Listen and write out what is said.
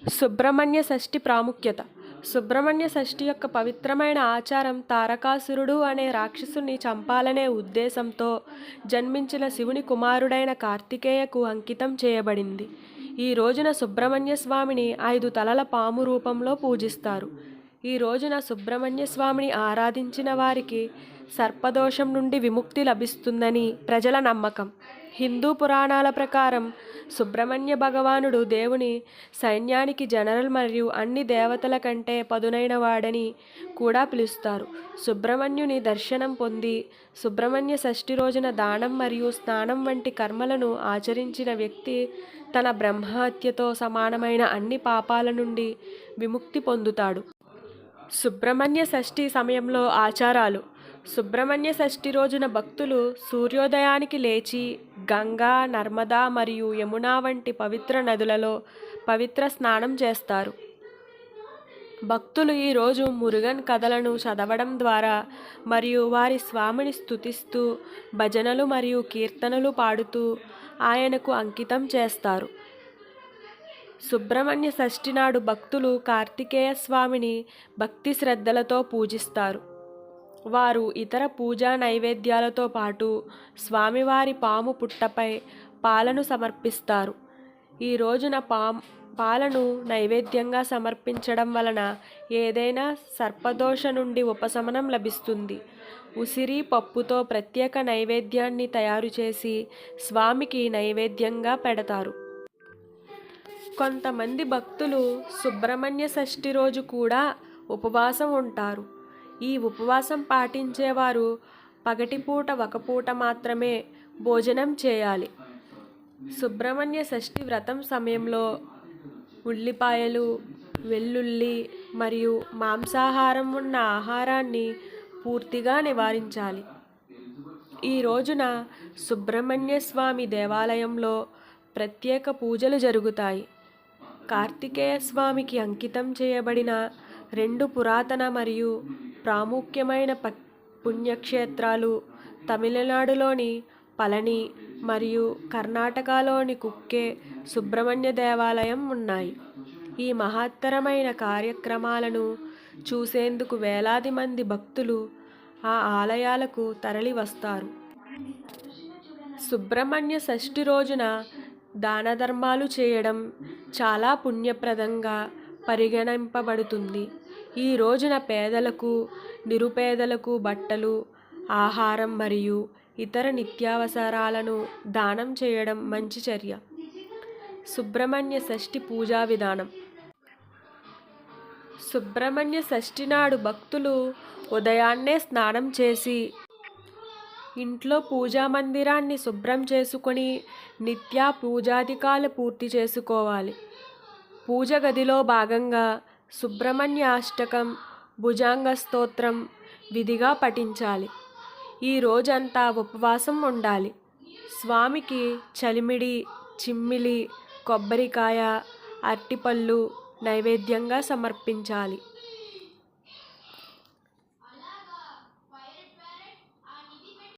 సుబ్రహ్మణ్య షష్ఠి ప్రాముఖ్యత. సుబ్రహ్మణ్య షష్ఠి యొక్క పవిత్రమైన ఆచారం తారకాసురుడు అనే రాక్షసుని చంపాలనే ఉద్దేశంతో జన్మించిన శివుని కుమారుడైన కార్తికేయకు అంకితం చేయబడింది. ఈ రోజున సుబ్రహ్మణ్య స్వామిని 5 తలల పాము రూపంలో పూజిస్తారు. ఈ రోజున సుబ్రహ్మణ్య స్వామిని ఆరాధించిన వారికి సర్పదోషం నుండి విముక్తి లభిస్తుందని ప్రజల నమ్మకం. హిందూ పురాణాల ప్రకారం సుబ్రహ్మణ్య భగవానుడు దేవుని సైన్యానికి జనరల్ మరియు అన్ని దేవతల కంటే పదునైన వాడని కూడా పిలుస్తారు. సుబ్రహ్మణ్యుని దర్శనం పొంది సుబ్రహ్మణ్య షష్ఠి రోజున దానం మరియు స్నానం వంటి కర్మలను ఆచరించిన వ్యక్తి తన బ్రహ్మహత్యతో సమానమైన అన్ని పాపాల నుండి విముక్తి పొందుతాడు. సుబ్రహ్మణ్య షష్ఠి సమయంలో ఆచారాలు. సుబ్రహ్మణ్య షష్ఠి రోజున భక్తులు సూర్యోదయానికి లేచి గంగా, నర్మదా మరియు యమున వంటి పవిత్ర నదులలో పవిత్ర స్నానం చేస్తారు. భక్తులు ఈరోజు మురుగన్ కథలను చదవడం ద్వారా మరియు వారి స్వామిని స్తుతిస్తూ భజనలు మరియు కీర్తనలు పాడుతూ ఆయనకు అంకితం చేస్తారు. సుబ్రహ్మణ్య షష్ఠి నాడు భక్తులు కార్తికేయ స్వామిని భక్తి శ్రద్ధలతో పూజిస్తారు. వారు ఇతర పూజా నైవేద్యాలతో పాటు స్వామివారి పాము పుట్టపై పాలను సమర్పిస్తారు. ఈ రోజున పాలను నైవేద్యంగా సమర్పించడం వలన ఏదైనా సర్పదోష నుండి ఉపశమనం లభిస్తుంది. ఉసిరి పప్పుతో ప్రత్యేక నైవేద్యాన్ని తయారు చేసి స్వామికి నైవేద్యంగా పెడతారు. కొంతమంది భక్తులు సుబ్రహ్మణ్య షష్ఠి రోజు కూడా ఉపవాసం ఉంటారు. ఈ ఉపవాసం పాటించేవారు పగటిపూట ఒక పూట మాత్రమే భోజనం చేయాలి. సుబ్రహ్మణ్య షష్ఠి వ్రతం సమయంలో ఉల్లిపాయలు, వెల్లుల్లి మరియు మాంసాహారం ఉన్న ఆహారాన్ని పూర్తిగా నివారించాలి. ఈ రోజున సుబ్రహ్మణ్య స్వామి దేవాలయంలో ప్రత్యేక పూజలు జరుగుతాయి. కార్తికేయ స్వామికి అంకితం చేయబడిన 2 పురాతన మరియు ప్రాముఖ్యమైన పుణ్యక్షేత్రాలు తమిళనాడులోని పళని మరియు కర్ణాటకలోని కుక్కే సుబ్రహ్మణ్య దేవాలయం ఉన్నాయి. ఈ మహత్తరమైన కార్యక్రమాలను చూసేందుకు వేలాది మంది భక్తులు ఆ ఆలయాలకు తరలి వస్తారు. సుబ్రహ్మణ్య షష్ఠి రోజున దానధర్మాలు చేయడం చాలా పుణ్యప్రదంగా పరిగణింపబడుతుంది. ఈ రోజున పేదలకు, నిరుపేదలకు బట్టలు, ఆహారం మరియు ఇతర నిత్యావసరాలను దానం చేయడం మంచి చర్య. సుబ్రహ్మణ్య షష్ఠి పూజా విధానం. సుబ్రహ్మణ్య షష్ఠి నాడు భక్తులు ఉదయాన్నే స్నానం చేసి ఇంట్లో పూజా మందిరాన్ని శుభ్రం చేసుకొని నిత్య పూజాధికాలు పూర్తి చేసుకోవాలి. పూజ గదిలో భాగంగా సుబ్రహ్మణ్య అష్టకం, భుజంగ స్తోత్రం విధిగా పఠించాలి. ఈ రోజంతా ఉపవాసం ఉండాలి. స్వామికి చలిమిడి, చిమ్మిలి, కొబ్బరికాయ, అరటిపళ్ళు నైవేద్యంగా సమర్పించాలి.